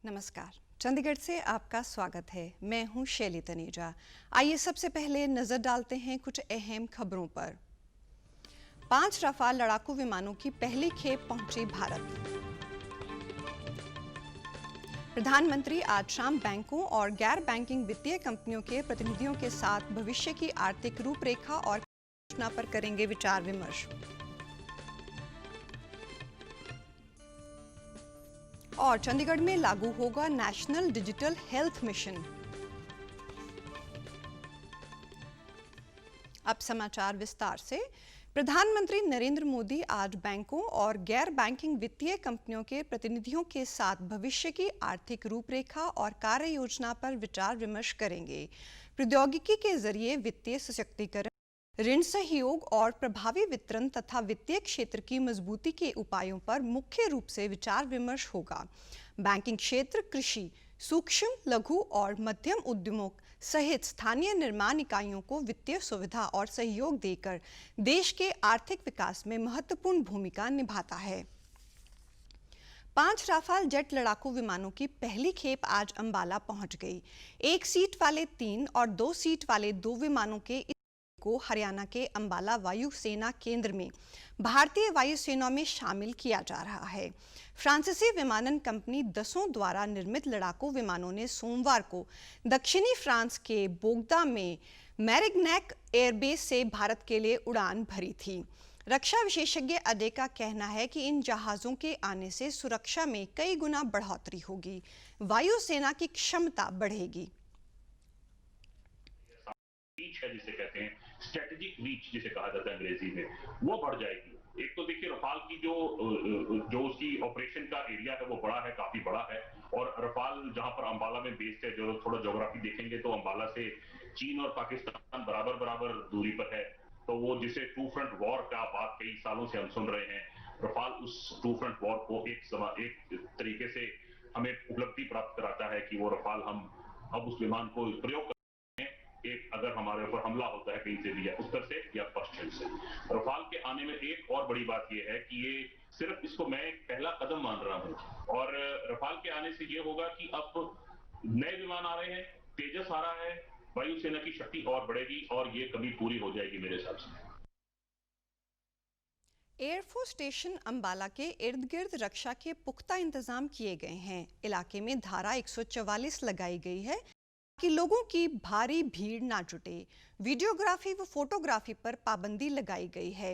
नमस्कार। चंडीगढ़ से आपका स्वागत है। मैं हूं शैली तनेजा। आइए सबसे पहले नजर डालते हैं कुछ अहम खबरों पर। 5 रफाल लड़ाकू विमानों की पहली खेप पहुंची भारत। प्रधानमंत्री आज शाम बैंकों और गैर बैंकिंग वित्तीय कंपनियों के प्रतिनिधियों के साथ भविष्य की आर्थिक रूपरेखा और योजना पर करेंगे विचार विमर्श। और चंडीगढ़ में लागू होगा नेशनल डिजिटल हेल्थ मिशन। अब समाचार विस्तार से। प्रधानमंत्री नरेंद्र मोदी आज बैंकों और गैर बैंकिंग वित्तीय कंपनियों के प्रतिनिधियों के साथ भविष्य की आर्थिक रूपरेखा और कार्य योजना पर विचार विमर्श करेंगे। प्रौद्योगिकी के जरिए वित्तीय सशक्तिकरण, ऋण सहयोग और प्रभावी वितरण तथा वित्तीय क्षेत्र की मजबूती के उपायों पर मुख्य रूप से विचार विमर्श होगा। बैंकिंग क्षेत्र, कृषि, सूक्ष्म, लघु और मध्यम उद्यमों सहित स्थानीय निर्माण इकाइयों को वित्तीय सुविधा और सहयोग देकर देश के आर्थिक विकास में महत्वपूर्ण भूमिका निभाता है। 5 राफाल जेट लड़ाकू विमानों की पहली खेप आज अंबाला पहुंच गई। 1 सीट वाले 3 और 2 सीट वाले 2 विमानों के को हरियाणा के अंबाला वायु सेना केंद्र में भारतीय वायुसेना में शामिल किया जा रहा है। फ्रांसीसी विमानन कंपनी दसों द्वारा निर्मित लड़ाकू विमानों ने सोमवार को दक्षिणी फ्रांस के बोगदा में मैरिग्नैक एयरबेस से भारत के लिए उड़ान भरी थी। रक्षा विशेषज्ञ अजय का कहना है कि इन जहाजों के आने से सुरक्षा में कई गुना बढ़ोतरी होगी, वायुसेना की क्षमता बढ़ेगी। रीच है जिसे कहते हैं, स्ट्रेटेजिक रीच जिसे कहा जाता है अंग्रेजी में, वो बढ़ जाएगी। एक तो देखिए रफाल की जो उसकी ऑपरेशन का एरिया है वो बड़ा है, काफी बड़ा है। और रफाल जहां पर अंबाला में बेस्ड है, जो थोड़ा ज्योग्राफी देखेंगे तो अंबाला से चीन और पाकिस्तान बराबर बराबर दूरी पर है। तो वो जिसे टू फ्रंट वॉर का बात कई सालों से हम सुन रहे हैं, रफाल उस टू फ्रंट वॉर को एक तरीके से हमें उपलब्धि प्राप्त कराता है कि वो रफाल हम अब उस विमान को प्रयोग एक अगर हमारे ऊपर हमला होता है कहीं से भी, या उत्तर से या पश्चिम से। रफाल के आने में एक और बड़ी बात यह है कि ये सिर्फ इसको मैं एक पहला कदम मान रहा हूं। और रफाल के आने से ये होगा कि अब नए विमान आ रहे हैं, तेजस आ रहा है, वायुसेना की शक्ति और बढ़ेगी और ये कभी पूरी हो जाएगी मेरे हिसाब से। एयरफोर्स स्टेशन अंबाला के इर्द गिर्द रक्षा के पुख्ता इंतजाम किए गए हैं। इलाके में धारा 144 लगाई गई है कि लोगों की भारी भीड़ ना जुटे। वीडियोग्राफी व फोटोग्राफी पर पाबंदी लगाई गई है।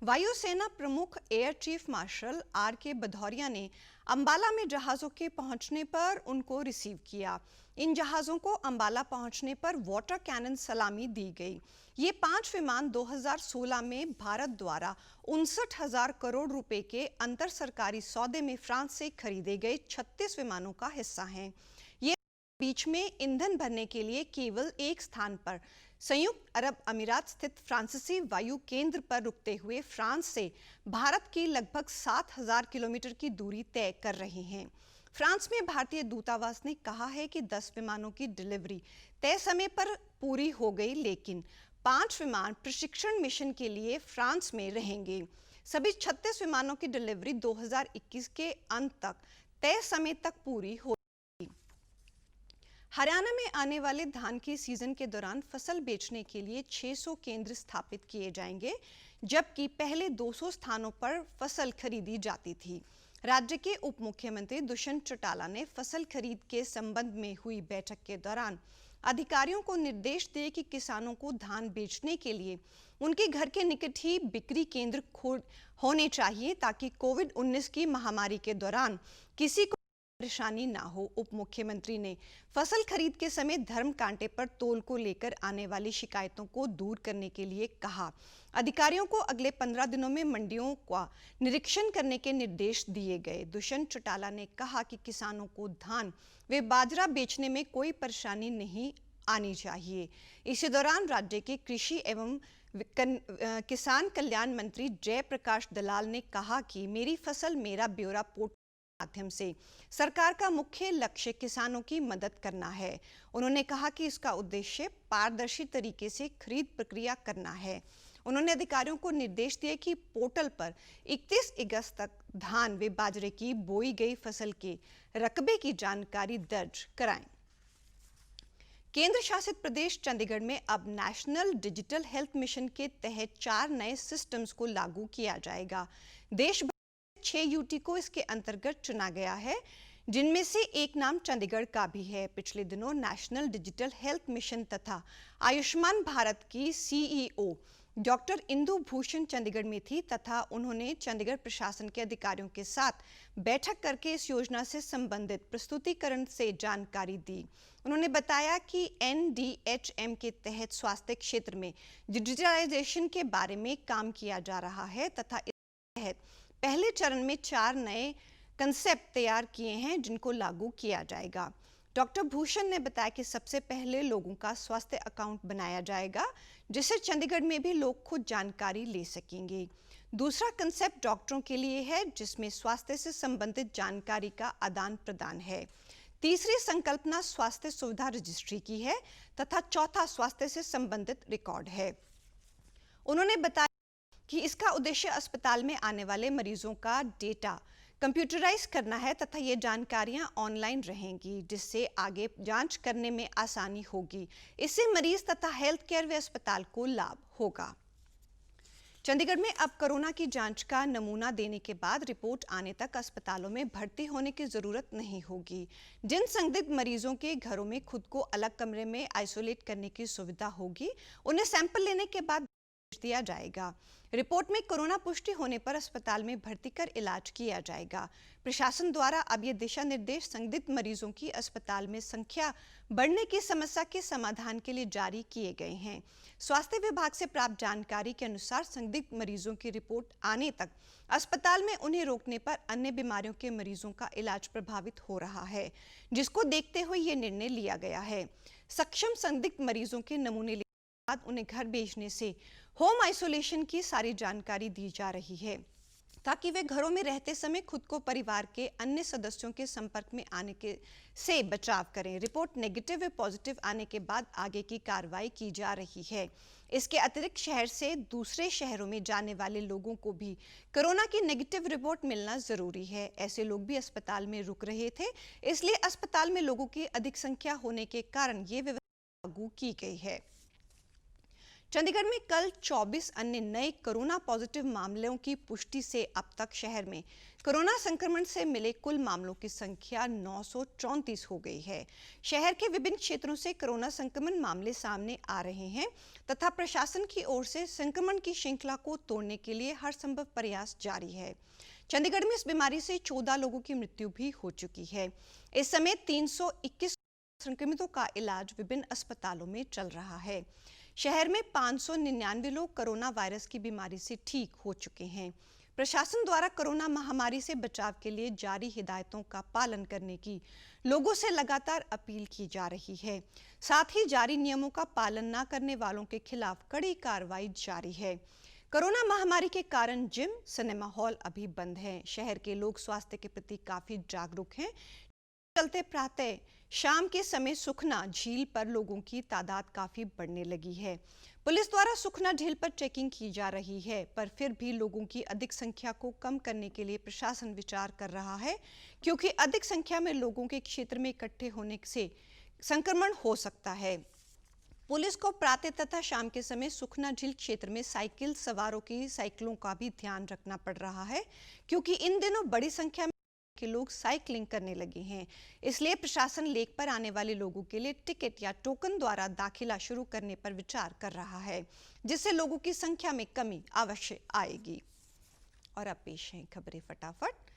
वायुसेना प्रमुख air chief marshal R.K. Bhadauria ने अंबाला में जहाज़ों के पहुंचने पर उनको रिसीव किया। इन जहाज़ों को अंबाला पहुंचने पर वाटर कैनन सलामी दी गई। ये 5 विमान 2016 में भारत द्वारा 59,000 करोड़ रुपए के अंतर सरकारी सौदे में फ्रांस से खरीदे गए 36 विमानों का हिस्सा हैं। बीच में ईंधन भरने के लिए केवल एक स्थान पर संयुक्त अरब अमीरात स्थित फ्रांसीसी वायु केंद्र पर रुकते हुए फ्रांस से भारत की लगभग 7,000 किलोमीटर की दूरी तय कर रहे हैं। फ्रांस में भारतीय दूतावास ने कहा है कि 10 विमानों की डिलीवरी तय समय पर पूरी हो गई, लेकिन 5 विमान प्रशिक्षण मिशन के लिए फ्रांस में रहेंगे। सभी 36 विमानों की डिलीवरी 2021 के अंत तक तय समय तक पूरी हो। हरियाणा में आने वाले धान की सीजन के दौरान फसल बेचने के लिए 600 केंद्र स्थापित किए जाएंगे, जबकि पहले 200 स्थानों पर फसल खरीदी जाती थी। राज्य के उप मुख्यमंत्री दुष्यंत चौटाला ने फसल खरीद के संबंध में हुई बैठक के दौरान अधिकारियों को निर्देश दिए कि किसानों को धान बेचने के लिए उनके घर के निकट ही बिक्री केंद्र होने चाहिए, ताकि कोविड-19 की महामारी के दौरान किसी को परेशानी ना हो। उप मुख्यमंत्री ने फसल खरीद के समय धर्म कांटे पर तोल को लेकर आने वाली शिकायतों को दूर करने के लिए कहा। अधिकारियों को अगले 15 दिनों में मंडियों का निरीक्षण करने के निर्देश दिए गए। दुष्यंत चौटाला ने कहा कि किसानों को धान व बाजरा बेचने में कोई परेशानी नहीं आनी चाहिए। इसी दौरान राज्य के कृषि एवं किसान कल्याण मंत्री जयप्रकाश दलाल ने कहा कि मेरी फसल मेरा ब्यौरा पोर्टल माध्यम से सरकार का मुख्य लक्ष्य किसानों की मदद करना है। उन्होंने कहा कि इसका उद्देश्य पारदर्शी तरीके से खरीद प्रक्रिया करना है। उन्होंने अधिकारियों को निर्देश दिए कि पोर्टल पर 31 अगस्त तक धान व बाजरे की बोई गई फसल के रकबे की जानकारी दर्ज कराएं। केंद्र शासित प्रदेश चंडीगढ़ में अब नेशनल डिजिटल हेल्थ मिशन के तहत 4 नए सिस्टम्स को लागू किया जाएगा। देश भर में 6 यूटी को इसके अंतर्गत चुना गया है, जिनमें से एक नाम चंडीगढ़ का भी है। पिछले दिनों नेशनल डिजिटल हेल्थ मिशन तथा आयुष्मान भारत की सीईओ डॉक्टर इंदु भूषण चंडीगढ़ में थी तथा उन्होंने चंडीगढ़ प्रशासन के अधिकारियों के साथ बैठक करके इस योजना से संबंधित प्रस्तुतिकरण से जानकारी दी। उन्होंने बताया कि NDHM के तहत स्वास्थ्य क्षेत्र में डिजिटलाइजेशन के बारे में काम किया जा रहा है तथा इस तहत पहले चरण में 4 नए कंसेप्ट तैयार किए हैं जिनको लागू किया जाएगा। डॉक्टर भूषण ने बताया कि सबसे पहले लोगों का स्वास्थ्य अकाउंट बनाया जाएगा, जिससे चंडीगढ़ में भी लोग खुद जानकारी ले सकेंगे। दूसरा कंसेप्ट डॉक्टरों के लिए है, जिसमें स्वास्थ्य से संबंधित जानकारी का आदान प्रदान है। तीसरी संकल्पना स्वास्थ्य सुविधा रजिस्ट्री की है तथा चौथा स्वास्थ्य से संबंधित रिकॉर्ड है। उन्होंने बताया कि इसका उद्देश्य अस्पताल में आने वाले मरीजों का डेटा कंप्यूटराइज करना है तथा ये जानकारियां ऑनलाइन रहेंगी, जिससे आगे जांच करने में आसानी होगी। इससे मरीज तथा हेल्थ केयर व अस्पताल को लाभ होगा। चंडीगढ़ में अब कोरोना की जांच का नमूना देने के बाद रिपोर्ट आने तक अस्पतालों में भर्ती होने की जरूरत नहीं होगी। जिन संदिग्ध मरीजों के घरों में खुद को अलग कमरे में आइसोलेट करने की सुविधा होगी, उन्हें सैंपल लेने के बाद दिया जाएगा। रिपोर्ट में कोरोना पुष्टि होने पर अस्पताल में भर्ती कर इलाज किया जाएगा। प्रशासन द्वारा अब ये दिशा निर्देश संदिग्ध मरीजों की अस्पताल में संख्या बढ़ने की समस्या के समाधान के लिए जारी किए गए हैं। स्वास्थ्य विभाग से प्राप्त जानकारी के अनुसार संदिग्ध मरीजों की रिपोर्ट आने तक अस्पताल में उन्हें रोकने पर अन्य बीमारियों के मरीजों का इलाज प्रभावित हो रहा है, जिसको देखते हुए ये निर्णय लिया गया है। सक्षम संदिग्ध मरीजों के नमूने लेने के बाद उन्हें घर भेजने से होम आइसोलेशन की सारी जानकारी दी जा रही है, ताकि वे घरों में रहते समय खुद को परिवार के अन्य सदस्यों के संपर्क में आने से बचाव करें। रिपोर्ट नेगेटिव व पॉजिटिव आने के बाद आगे की कार्रवाई की जा रही है। इसके अतिरिक्त शहर से दूसरे शहरों में जाने वाले लोगों को भी कोरोना की नेगेटिव रिपोर्ट मिलना जरूरी है। ऐसे लोग भी अस्पताल में रुक रहे थे, इसलिए अस्पताल में लोगों की अधिक संख्या होने के कारण ये व्यवस्था लागू की गई है। चंडीगढ़ में कल 24 अन्य नए कोरोना पॉजिटिव मामलों की पुष्टि से अब तक शहर में कोरोना संक्रमण से मिले कुल मामलों की संख्या 934 हो गई है। शहर के विभिन्न क्षेत्रों से कोरोना संक्रमण मामले सामने आ रहे हैं तथा प्रशासन की ओर से संक्रमण की श्रृंखला को तोड़ने के लिए हर संभव प्रयास जारी है। चंडीगढ़ में इस बीमारी से 14 लोगों की मृत्यु भी हो चुकी है। इस समय 321 संक्रमितों का इलाज विभिन्न अस्पतालों में चल रहा है। शहर में 599 लोग कोरोना वायरस की बीमारी से ठीक हो चुके हैं। प्रशासन द्वारा कोरोना महामारी से बचाव के लिए जारी हिदायतों का पालन करने की लोगों से लगातार अपील की जा रही है। साथ ही जारी नियमों का पालन न करने वालों के खिलाफ कड़ी कार्रवाई जारी है। कोरोना महामारी के कारण जिम, सिनेमा हॉल अभी बंद हैं। शहर के लोग स्वास्थ्य के प्रति काफी जागरूक हैं। चलते प्रातः शाम के समय सुखना झील पर लोगों की तादाद काफी बढ़ने लगी है। पुलिस द्वारा सुखना झील पर चेकिंग की जा रही है, पर फिर भी लोगों की अधिक संख्या को कम करने के लिए प्रशासन विचार कर रहा है, क्योंकि अधिक संख्या में लोगों के क्षेत्र में इकट्ठे होने से संक्रमण हो सकता है। पुलिस को प्रातः तथा शाम के समय सुखना झील क्षेत्र में साइकिल सवारों की साइकिलों का भी ध्यान रखना पड़ रहा है, क्योंकि इन दिनों बड़ी संख्या में के लोग साइकिलिंग करने लगे हैं। इसलिए प्रशासन लेक पर आने वाले लोगों के लिए टिकट या टोकन द्वारा दाखिला शुरू करने पर विचार कर रहा है, जिससे लोगों की संख्या में कमी अवश्य आएगी। और अब पेश हैं खबरें फटाफट।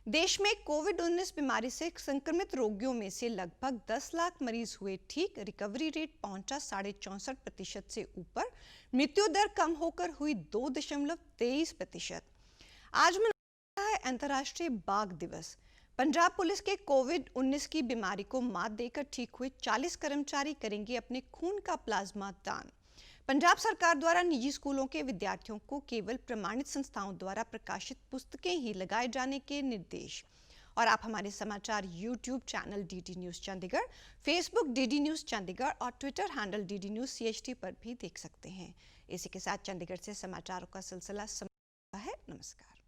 देश में कोविड-19 बीमारी से संक्रमित रोगियों में से लगभग 10 लाख मरीज हुए ठीक। रिकवरी रेट पहुंचा 64% से ऊपर। मृत्यु दर कम होकर हुई 2.23%। आज अंतर्राष्ट्रीय बाघ दिवस। पंजाब पुलिस के कोविड-19 की बीमारी को मात देकर ठीक हुए 40 कर्मचारी करेंगे अपने खून का प्लाज्मा दान। पंजाब सरकार द्वारा निजी स्कूलों के विद्यार्थियों को केवल प्रमाणित संस्थाओं द्वारा प्रकाशित पुस्तकें ही लगाए जाने के निर्देश। और आप हमारे समाचार YouTube channel DD news Chandigarh, Facebook DD news Chandigarh और Twitter handle DD news CHT पर भी देख सकते हैं। इसी के साथ चंडीगढ़ से समाचारों का सिलसिला समाप्त हुआ है। नमस्कार।